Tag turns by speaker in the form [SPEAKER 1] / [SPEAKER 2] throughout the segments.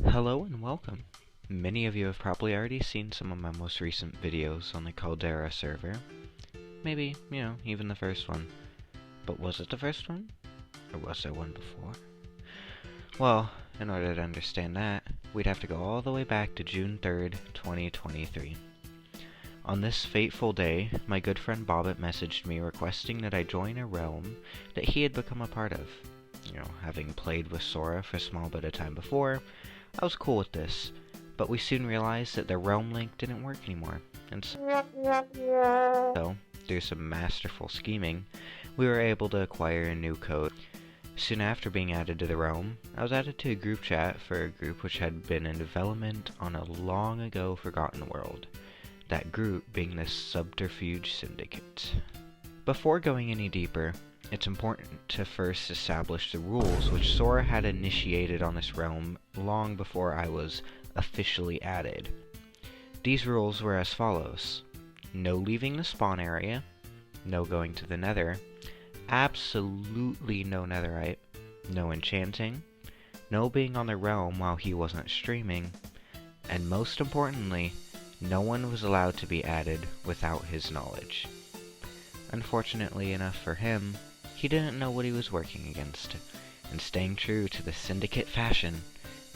[SPEAKER 1] Hello and welcome. Many of you have probably already seen some of my most recent videos on the Caldera server. Maybe, even the first one. But was it the first one? Or was there one before? Well, in order to understand that, we'd have to go all the way back to June 3rd, 2023. On this fateful day, my good friend Bobbit messaged me requesting that I join a realm that he had become a part of. Having played with Sora for a small bit of time before, I was cool with this, but we soon realized that the realm link didn't work anymore, and so, through some masterful scheming, we were able to acquire a new code. Soon after being added to the realm, I was added to a group chat for a group which had been in development on a long ago forgotten world, that group being the Subterfuge Syndicate. Before going any deeper, it's important to first establish the rules which Sora had initiated on this realm long before I was officially added. These rules were as follows: no leaving the spawn area, no going to the nether, absolutely no netherite, no enchanting, no being on the realm while he wasn't streaming, and most importantly, no one was allowed to be added without his knowledge. Unfortunately enough for him, he didn't know what he was working against, and staying true to the Syndicate fashion,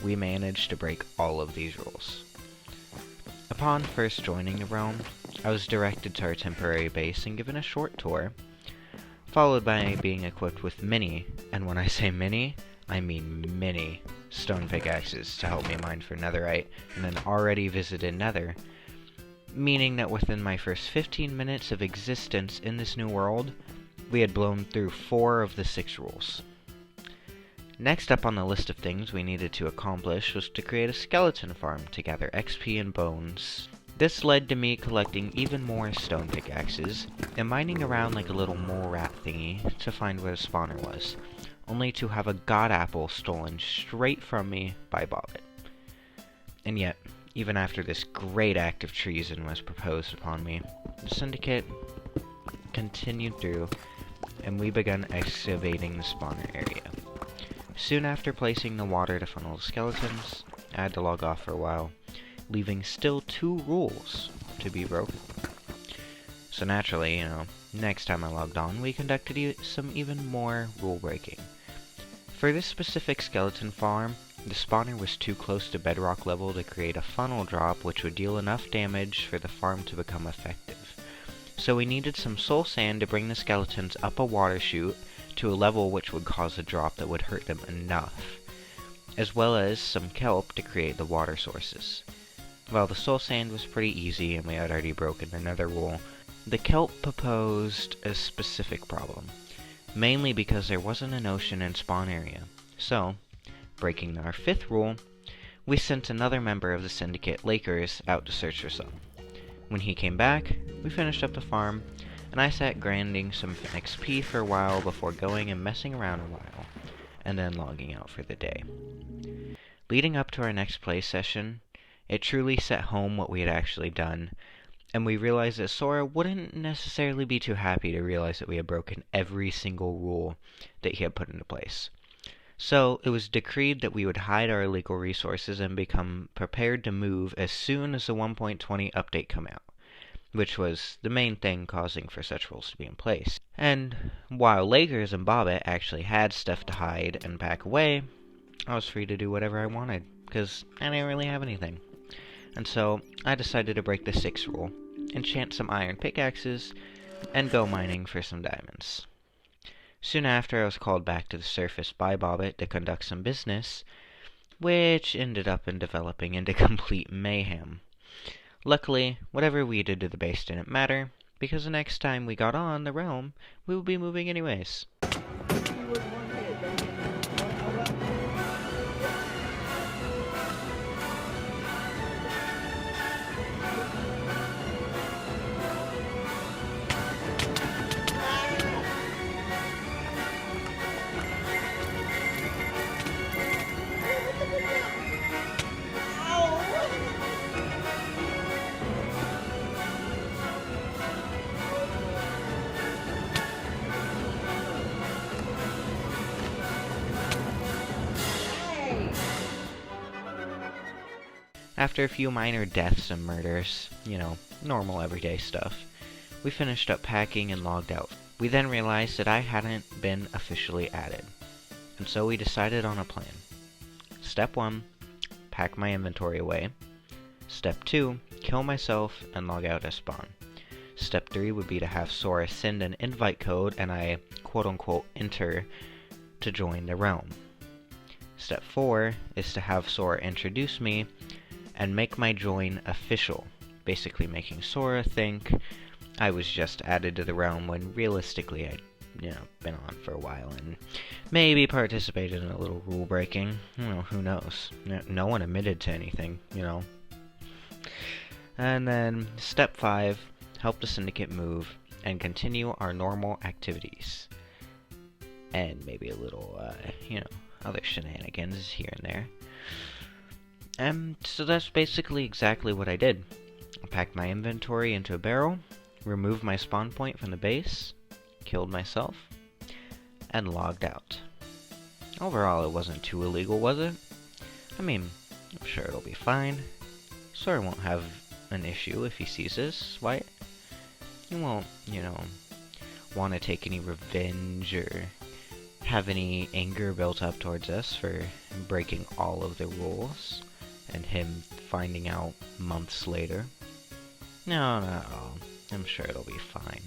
[SPEAKER 1] we managed to break all of these rules. Upon first joining the realm, I was directed to our temporary base and given a short tour, followed by being equipped with many, and when I say many, I mean many, stone pickaxes to help me mine for netherite in an already visited nether, meaning that within my first 15 minutes of existence in this new world, we had blown through 4 of the 6 rules. Next up on the list of things we needed to accomplish was to create a skeleton farm to gather XP and bones. This led to me collecting even more stone pickaxes and mining around like a little mole rat thingy to find where the spawner was, only to have a god apple stolen straight from me by Bobbit. And yet, even after this great act of treason was proposed upon me, the Syndicate continued through, and we began excavating the spawner area. Soon after placing the water to funnel the skeletons, I had to log off for a while, leaving still 2 rules to be broken. So naturally, next time I logged on, we conducted some even more rule breaking. For this specific skeleton farm, the spawner was too close to bedrock level to create a funnel drop which would deal enough damage for the farm to become effective. So we needed some soul sand to bring the skeletons up a water chute to a level which would cause a drop that would hurt them enough, as well as some kelp to create the water sources. While the soul sand was pretty easy and we had already broken another rule, the kelp proposed a specific problem, mainly because there wasn't an ocean in spawn area. So, breaking our 5th rule, we sent another member of the Syndicate, Lakers, out to search for some. When he came back, we finished up the farm, and I sat grinding some XP for a while before going and messing around a while, and then logging out for the day. Leading up to our next play session, it truly set home what we had actually done, and we realized that Sora wouldn't necessarily be too happy to realize that we had broken every single rule that he had put into place. So, it was decreed that we would hide our illegal resources and become prepared to move as soon as the 1.20 update come out, which was the main thing causing for such rules to be in place. And while Lakers and Bobbit actually had stuff to hide and pack away, I was free to do whatever I wanted, because I didn't really have anything. And so, I decided to break the 6th rule, enchant some iron pickaxes, and go mining for some diamonds. Soon after, I was called back to the surface by Bobbit to conduct some business, which ended up in developing into complete mayhem. Luckily, whatever we did to the base didn't matter, because the next time we got on the realm, we would be moving anyways. After a few minor deaths and murders, normal everyday stuff, we finished up packing and logged out. We then realized that I hadn't been officially added, and so we decided on a plan. Step 1, pack my inventory away. Step 2, kill myself and log out as spawn. Step 3 would be to have Sora send an invite code and I quote-unquote enter to join the realm. Step 4 is to have Sora introduce me and make my join official, basically making Sora think I was just added to the realm when realistically I'd been on for a while and maybe participated in a little rule breaking. Who knows? No one admitted to anything, And then step 5, help the syndicate move and continue our normal activities. And maybe a little, other shenanigans here and there. So that's basically exactly what I did. I packed my inventory into a barrel, removed my spawn point from the base, killed myself, and logged out. Overall, it wasn't too illegal, was it? I mean, I'm sure it'll be fine. Sora won't have an issue if he sees this, right? He won't, want to take any revenge or have any anger built up towards us for breaking all of the rules and him finding out months later. No, not at all. I'm sure it'll be fine.